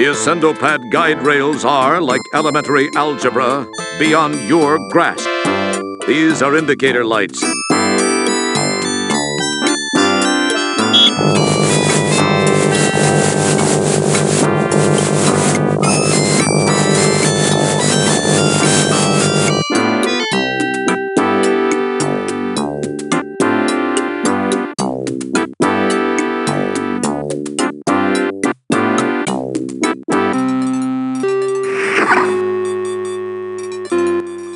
The Ascendopad guide rails are, like elementary algebra, beyond your grasp. These are indicator lights.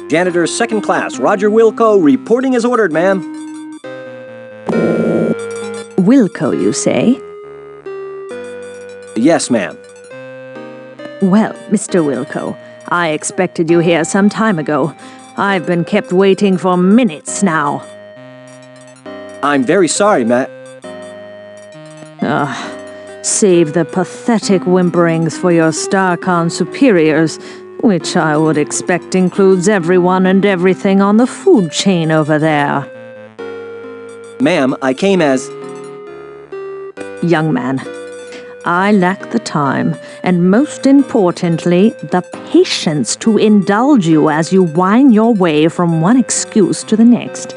Janitor second class, Roger Wilco, reporting as ordered, ma'am. Wilco, you say? Yes, ma'am. Well, Mr. Wilco, I expected you here some time ago. I've been kept waiting for minutes now. I'm very sorry, Matt. Save the pathetic whimperings for your StarCon superiors, which I would expect includes everyone and everything on the food chain over there. Ma'am, I came as... Young man, I lack the time, and most importantly, the patience to indulge you as you wind your way from one excuse to the next.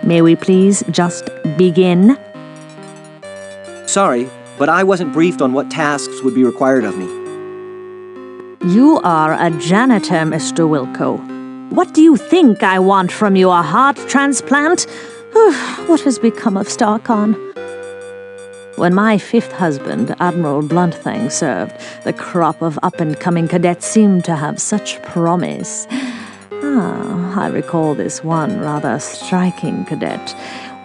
May we please just begin? Sorry, but I wasn't briefed on what tasks would be required of me. You are a janitor, Mr. Wilco. What do you think I want from you, a heart transplant? What has become of StarCon? When my fifth husband, Admiral Bluntthang, served, the crop of up-and-coming cadets seemed to have such promise. I recall this one rather striking cadet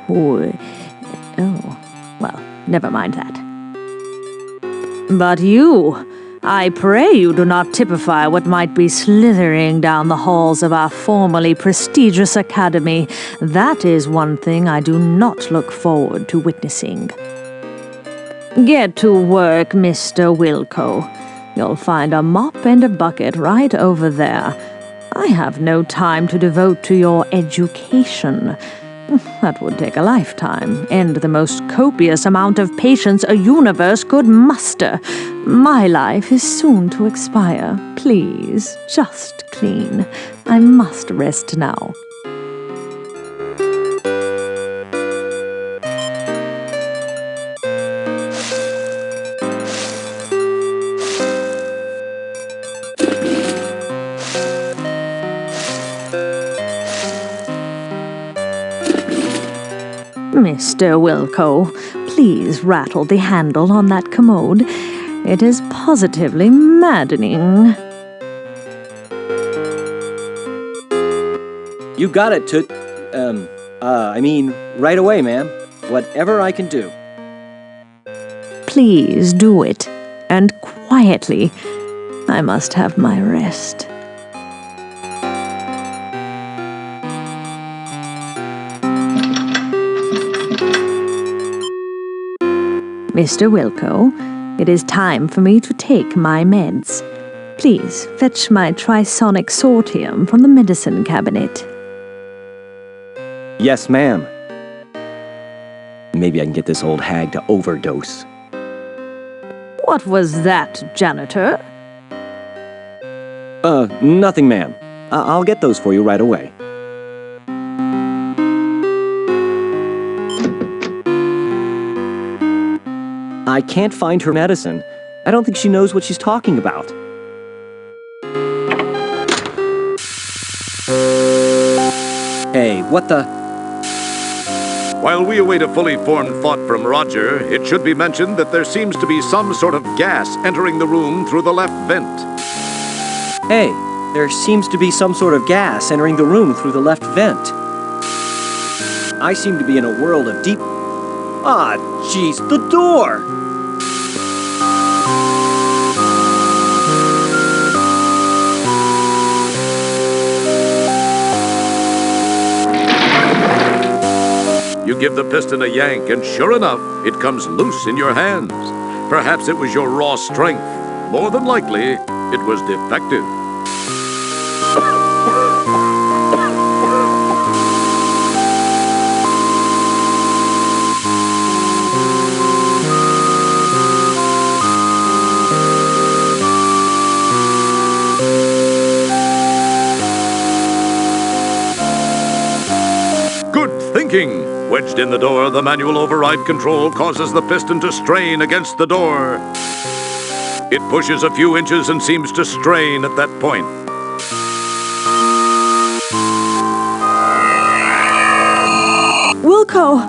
who... never mind that. But you... I pray you do not typify what might be slithering down the halls of our formerly prestigious academy. That is one thing I do not look forward to witnessing. Get to work, Mr. Wilco. You'll find a mop and a bucket right over there. I have no time to devote to your education. That would take a lifetime, and the most copious amount of patience a universe could muster. My life is soon to expire. Please, just clean. I must rest now. Mr. Wilco, please rattle the handle on that commode. It is positively maddening. You got it, right away, ma'am. Whatever I can do. Please do it, and quietly. I must have my rest. Mr. Wilco, it is time for me to take my meds. Please fetch my trisonic sortium from the medicine cabinet. Yes, ma'am. Maybe I can get this old hag to overdose. What was that, janitor? Nothing, ma'am. I'll get those for you right away. I can't find her medicine. I don't think she knows what she's talking about. Hey, what the... While we await a fully formed thought from Roger, it should be mentioned that there seems to be some sort of gas entering the room through the left vent. Hey, there seems to be some sort of gas entering the room through the left vent. I seem to be in a world of deep... Ah, jeez, the door! You give the piston a yank, and sure enough, it comes loose in your hands. Perhaps it was your raw strength. More than likely, it was defective. working. Wedged in the door, the manual override control causes the piston to strain against the door. It pushes a few inches and seems to strain at that point. Wilco!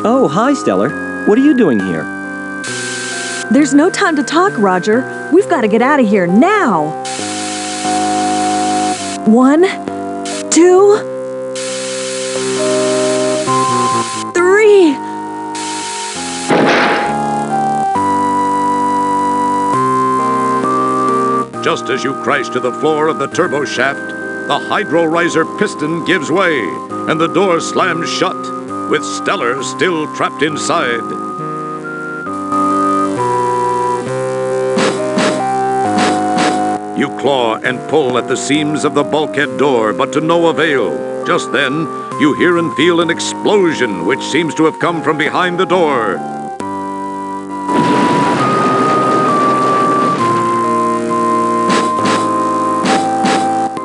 Oh, hi, Stellar. What are you doing here? There's no time to talk, Roger. We've got to get out of here now. 1, 2, 3. Just as you crash to the floor of the turbo shaft, the hydro riser piston gives way, and the door slams shut, with Stellar still trapped inside. You claw and pull at the seams of the bulkhead door, but to no avail. Just then, you hear and feel an explosion which seems to have come from behind the door.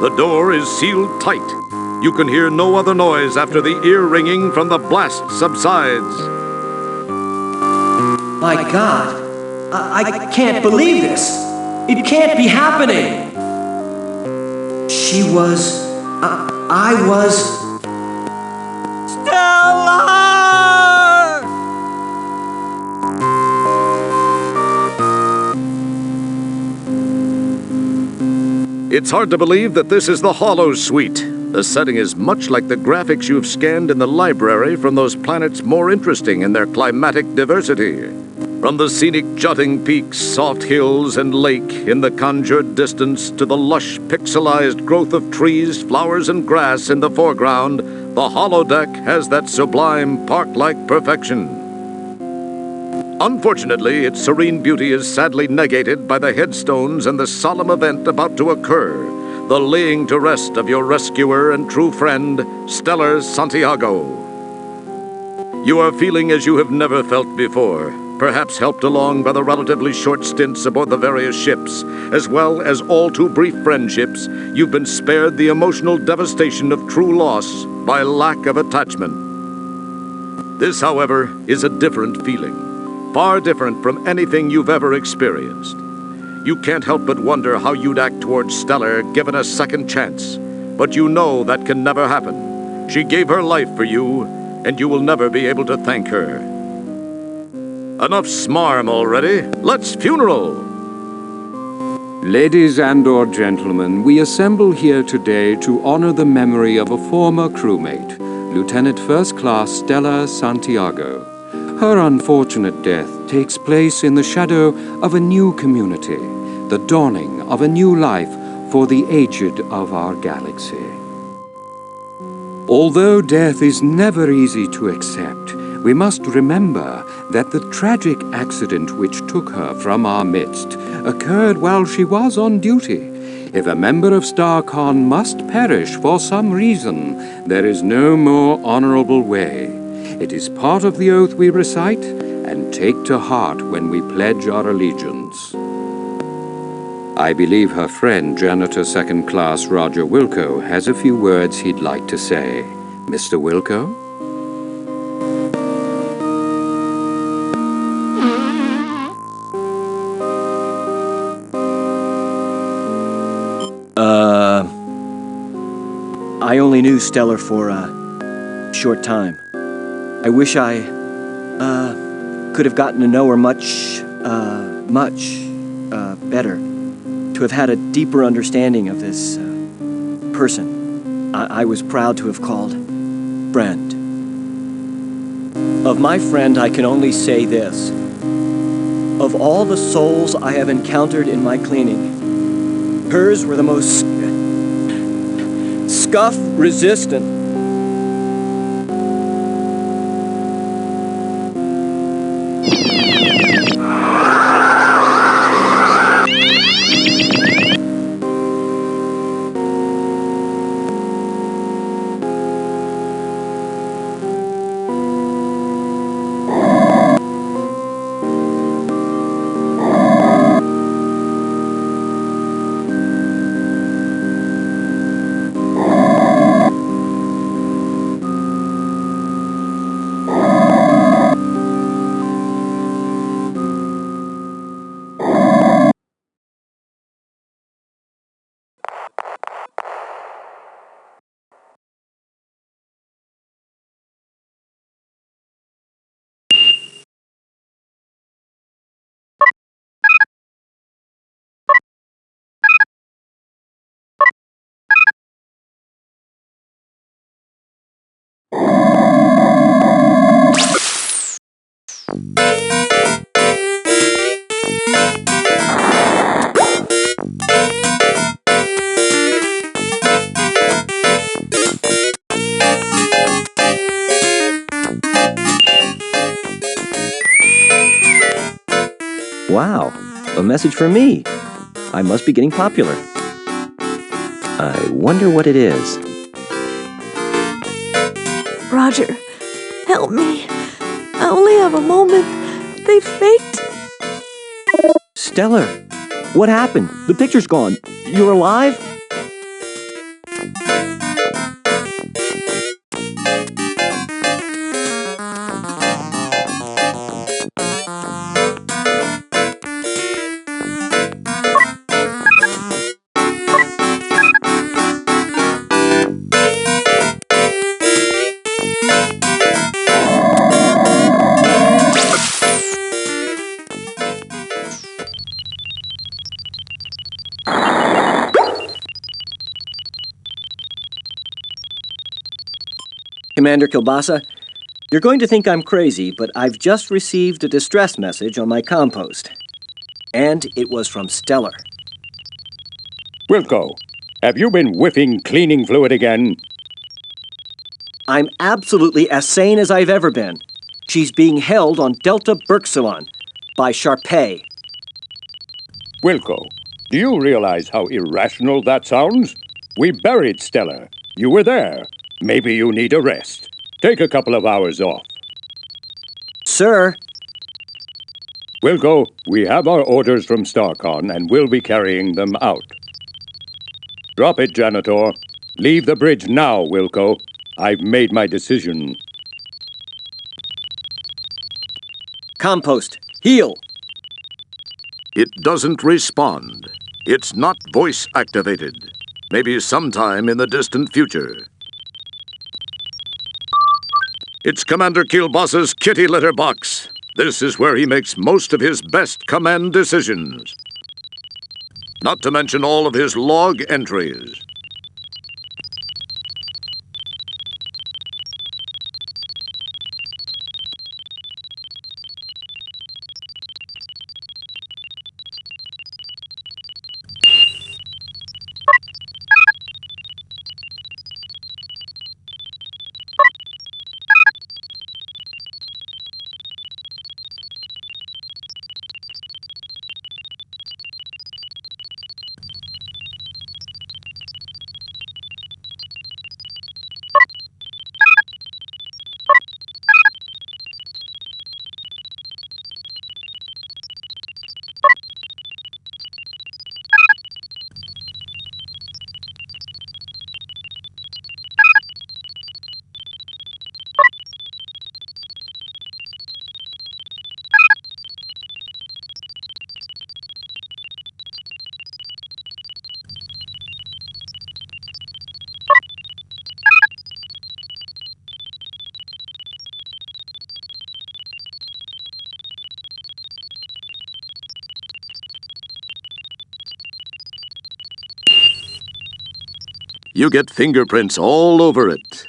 The door is sealed tight. You can hear no other noise after the ear ringing from the blast subsides. My God, I can't believe this. It can't be happening. She was... I was... Stellar! It's hard to believe that this is the Hollow Suite. The setting is much like the graphics you've scanned in the library from those planets more interesting in their climatic diversity. From the scenic jutting peaks, soft hills, and lake in the conjured distance to the lush, pixelized growth of trees, flowers, and grass in the foreground, the holodeck has that sublime, park-like perfection. Unfortunately, its serene beauty is sadly negated by the headstones and the solemn event about to occur, the laying to rest of your rescuer and true friend, Stellar Santiago. You are feeling as you have never felt before, perhaps helped along by the relatively short stints aboard the various ships, as well as all too brief friendships. You've been spared the emotional devastation of true loss by lack of attachment. This, however, is a different feeling. Far different from anything you've ever experienced. You can't help but wonder how you'd act towards Stellar given a second chance. But you know that can never happen. She gave her life for you, and you will never be able to thank her. Enough smarm already. Let's funeral! Ladies and/or gentlemen, we assemble here today to honor the memory of a former crewmate, Lieutenant First Class Stellar Santiago. Her unfortunate death takes place in the shadow of a new community, the dawning of a new life for the aged of our galaxy. Although death is never easy to accept, we must remember that the tragic accident which took her from our midst occurred while she was on duty. If a member of StarCon must perish for some reason, there is no more honorable way. It is part of the oath we recite and take to heart when we pledge our allegiance. I believe her friend, Janitor Second Class Roger Wilco, has a few words he'd like to say. Mr. Wilco? I only knew Stellar for a short time. I wish I, could have gotten to know her much better. To have had a deeper understanding of this, person I was proud to have called friend. Of my friend, I can only say this. Of all the souls I have encountered in my cleaning, hers were the most scuff-resistant. Wow, a message for me. I must be getting popular. I wonder what it is. Roger, help me. I only have a moment. They faked. Stellar, what happened? The picture's gone. You're alive? Commander Kilbasa, you're going to think I'm crazy, but I've just received a distress message on my compost. And it was from Stellar. Wilco, have you been whiffing cleaning fluid again? I'm absolutely as sane as I've ever been. She's being held on Delta Berxilon by Sharpay. Wilco, do you realize how irrational that sounds? We buried Stellar. You were there. Maybe you need a rest. Take a couple of hours off. Sir. Wilco, we have our orders from Starcon and we'll be carrying them out. Drop it, janitor. Leave the bridge now, Wilco. I've made my decision. Compost, heal. It doesn't respond. It's not voice activated. Maybe sometime in the distant future. It's Commander Kilbasa's kitty litter box. This is where he makes most of his best command decisions. Not to mention all of his log entries. You get fingerprints all over it.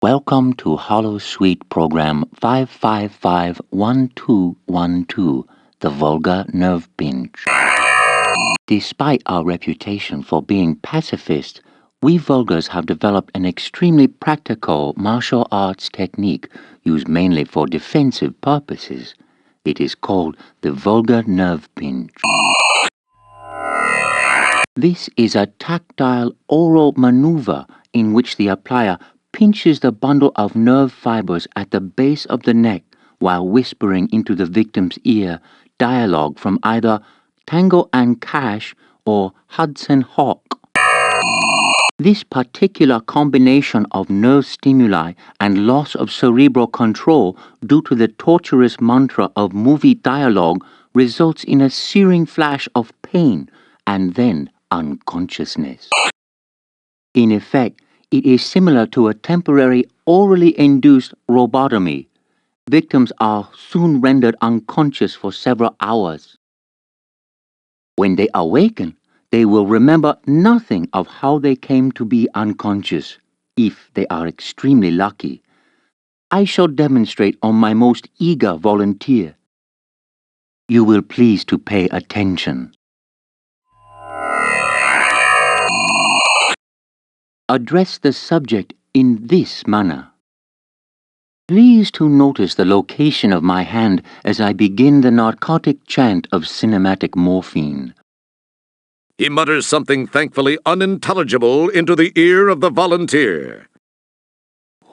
Welcome to Holosuite Program 5551212, the Volga Nerve Pinch. Despite our reputation for being pacifist, we Volgars have developed an extremely practical martial arts technique used mainly for defensive purposes. It is called the Volga Nerve Pinch. This is a tactile oral maneuver in which the applier pinches the bundle of nerve fibers at the base of the neck while whispering into the victim's ear dialogue from either Tango and Cash or Hudson Hawk. This particular combination of nerve stimuli and loss of cerebral control due to the torturous mantra of movie dialogue results in a searing flash of pain and then unconsciousness. In effect, it is similar to a temporary orally induced lobotomy. Victims are soon rendered unconscious for several hours. When they awaken, they will remember nothing of how they came to be unconscious, if they are extremely lucky. I shall demonstrate on my most eager volunteer. You will please to pay attention. Address the subject in this manner. Please to notice the location of my hand as I begin the narcotic chant of cinematic morphine. He mutters something thankfully unintelligible into the ear of the volunteer.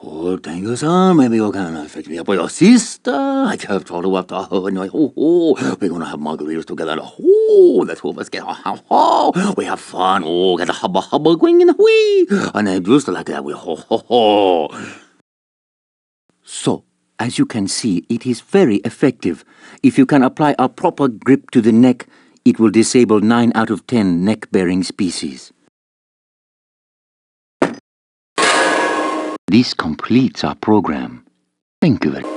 Oh, thank you, sir. Maybe you can fix me up with your sister. I have told her what we're gonna have margaritas together. Oh, the two of us get we have fun. Oh, get the hubba hubba going in the wee. And I used to like that. So, as you can see, it is very effective. If you can apply a proper grip to the neck, it will disable 9 out of 10 neck-bearing species. This completes our program. Thank you very much.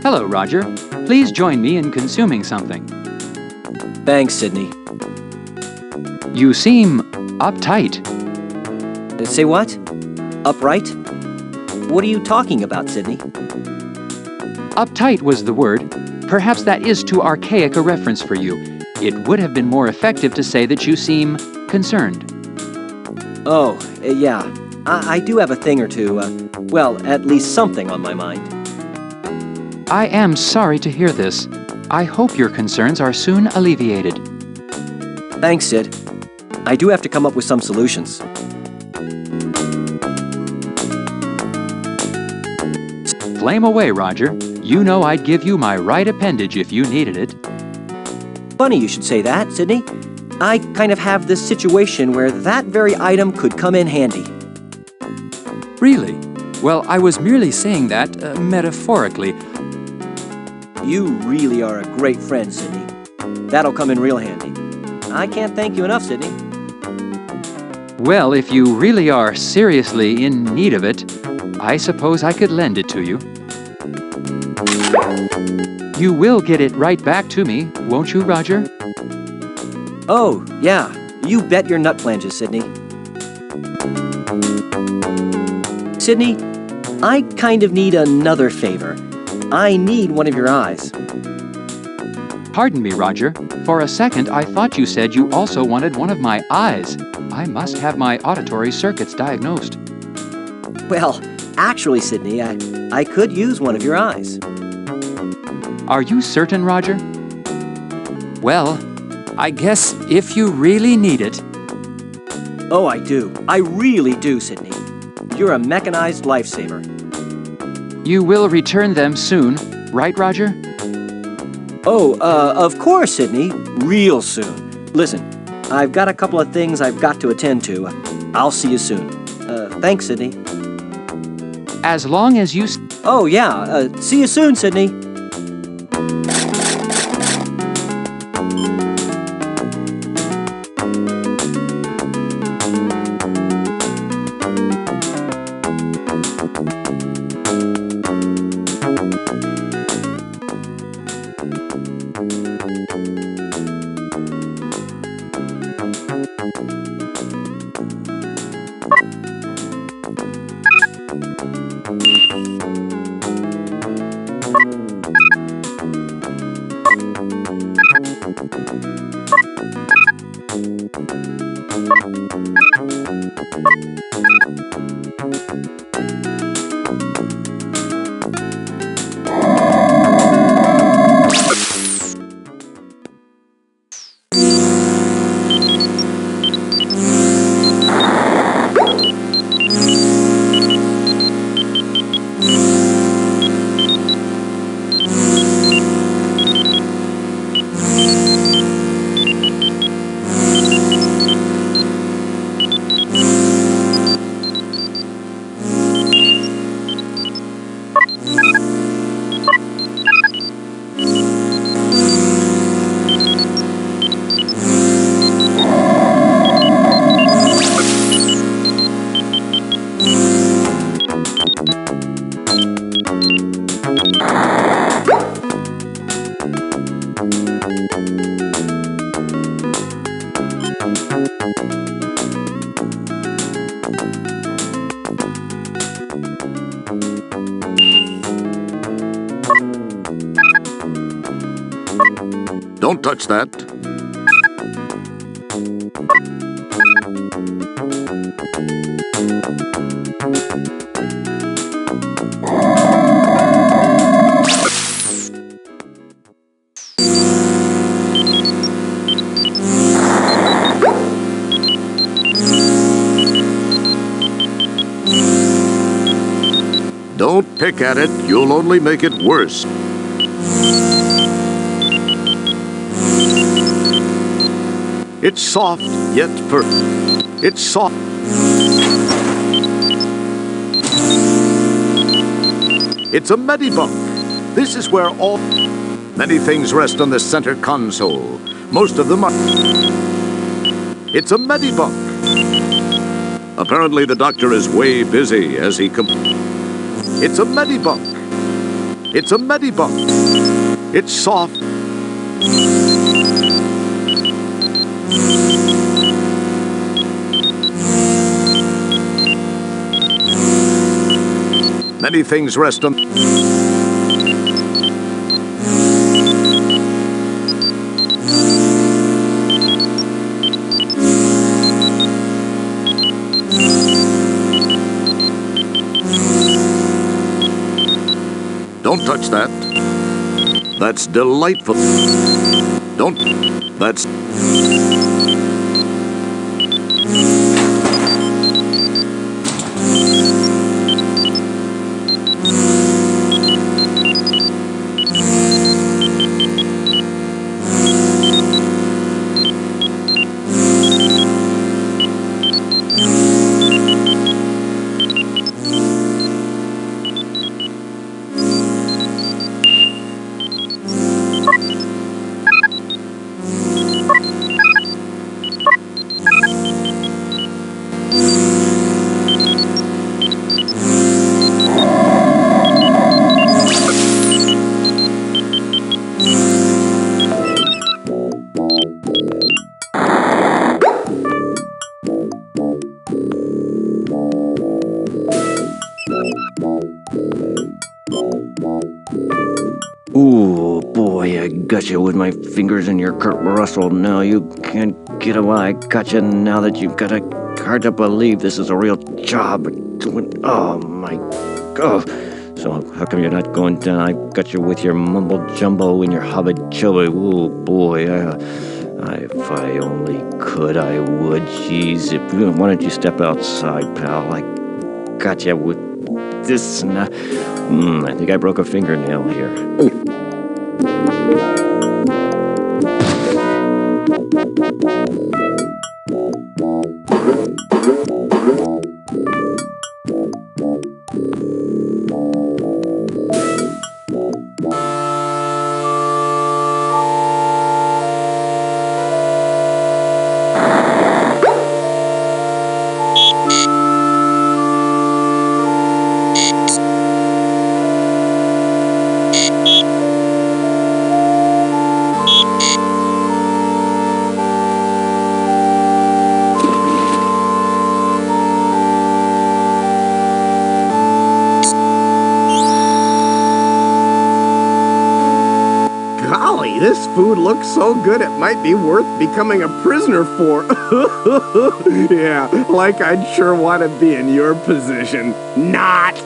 Hello, Roger. Please join me in consuming something. Thanks, Sydney. You seem uptight. Say what? Upright? What are you talking about, Sydney? Uptight was the word. Perhaps that is too archaic a reference for you. It would have been more effective to say that you seem concerned. Oh, yeah. I do have a thing or two, well, at least something on my mind. I am sorry to hear this. I hope your concerns are soon alleviated. Thanks, Sid. I do have to come up with some solutions. Flame away, Roger. You know I'd give you my right appendage if you needed it. Funny you should say that, Sydney. I kind of have this situation where that very item could come in handy. Really? Well, I was merely saying that metaphorically. You really are a great friend, Sydney. That'll come in real handy. I can't thank you enough, Sydney. Well, if you really are seriously in need of it, I suppose I could lend it to you. You will get it right back to me, won't you, Roger? Oh, yeah. You bet your nut flanges, Sydney. Sydney, I kind of need another favor. I need one of your eyes. Pardon me, Roger. For a second, I thought you said you also wanted one of my eyes. I must have my auditory circuits diagnosed. Well, actually, Sydney, I could use one of your eyes. Are you certain, Roger? Well, I guess if you really need it. Oh, I do. I really do, Sydney. You're a mechanized lifesaver. You will return them soon, right, Roger? Oh, of course, Sydney. Real soon. Listen, I've got a couple of things I've got to attend to. I'll see you soon. Thanks, Sydney. As long as you... Oh, yeah. See you soon, Sydney. Don't touch that. Don't pick at it, you'll only make it worse. It's soft, yet firm. It's soft. It's a medibunk. This is where all... Many things rest on the center console. Most of them are... It's a medibunk. Apparently the doctor is way busy as he It's a medibunk. It's a medibunk. It's soft. Many things rest on... Don't touch that. That's delightful. Don't. That's... Ooh, boy, I got you with my fingers in your Kurt Russell. Now you can't get away. I got you now that you've got a... Hard to believe this is a real job. Oh, my God. So how come you're not going down? I got you with your mumble-jumbo and your hubba-chubba. Ooh, boy, if I only could, I would. Jeez, why don't you step outside, pal? I got you with this. I think I broke a fingernail here. This food looks so good it might be worth becoming a prisoner for. Yeah, like I'd sure want to be in your position. Not!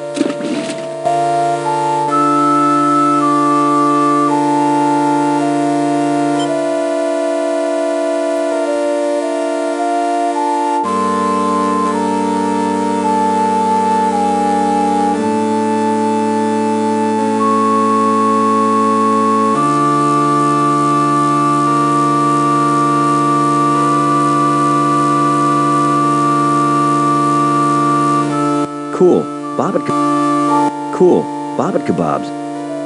Cool. Bobbit kebabs.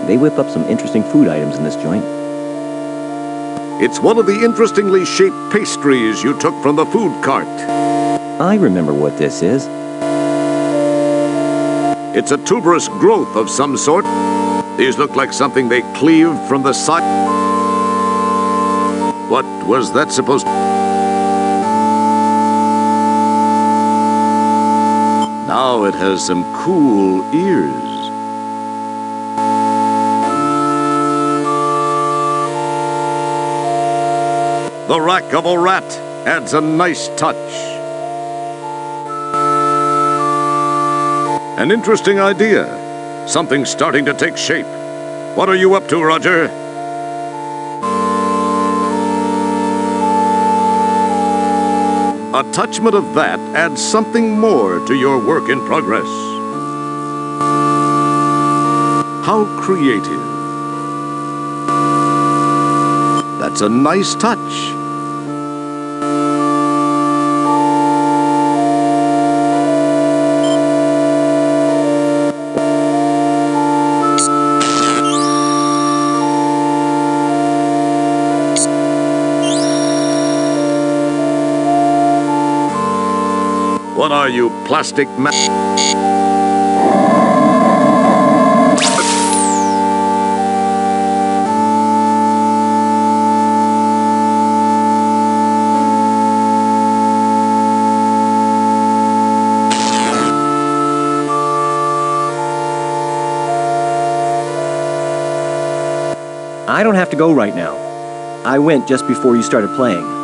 They whip up some interesting food items in this joint. It's one of the interestingly shaped pastries you took from the food cart. I remember what this is. It's a tuberous growth of some sort. These look like something they cleaved from the side. What was that supposed to... Now it has some cool ears. The rack of a rat adds a nice touch. An interesting idea. Something's starting to take shape. What are you up to, Roger? A touchment of that adds something more to your work in progress. How creative. That's a nice touch. What are you, plastic ma- I don't have to go right now. I went just before you started playing.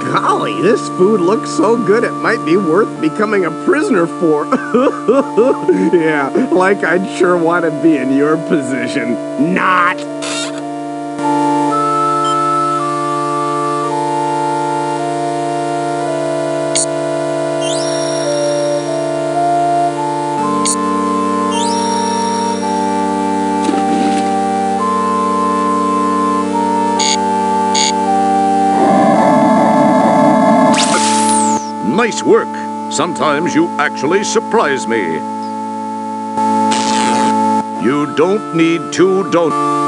Golly, this food looks so good it might be worth becoming a prisoner for. Yeah, like I'd sure want to be in your position. Not! Nice work. Sometimes you actually surprise me. You don't need to, don't.